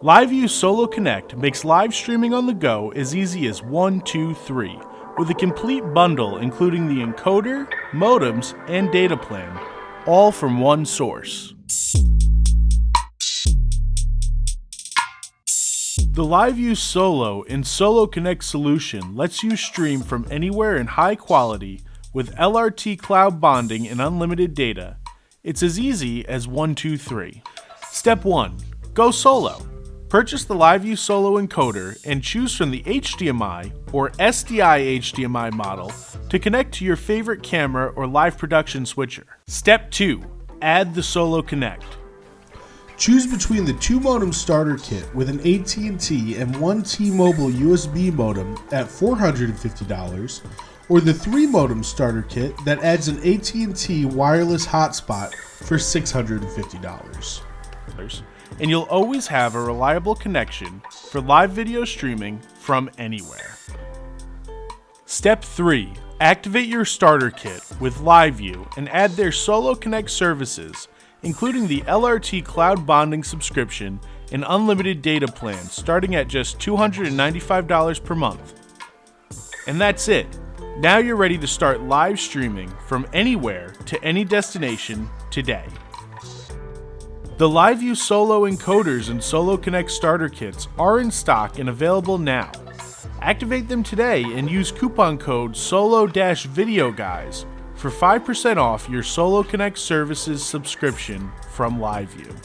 LiveU Solo Connect makes live streaming on the go as easy as 1, 2, 3, with a complete bundle including the encoder, modems, and data plan, all from one source. The LiveU Solo and Solo Connect solution lets you stream from anywhere in high quality with LRT Cloud Bonding and unlimited data. It's as easy as 1, 2, 3. Step 1. Go solo. Purchase the LiveU Solo encoder and choose from the HDMI or SDI HDMI model to connect to your favorite camera or live production switcher. Step 2. Add the Solo Connect. Choose between the 2 modem starter kit with an AT&T and 1 T-Mobile USB modem at $450 or the 3 modem starter kit that adds an AT&T wireless hotspot for $650. And you'll always have a reliable connection for live video streaming from anywhere. Step 3. Activate your starter kit with LiveU and add their Solo Connect services, including the LRT Cloud Bonding subscription and unlimited data plan starting at just $295 per month. And that's it. Now you're ready to start live streaming from anywhere to any destination today. The LiveU Solo encoders and Solo Connect starter kits are in stock and available now. Activate them today and use coupon code SOLO-VIDEOGUYS for 5% off your Solo Connect services subscription from LiveU.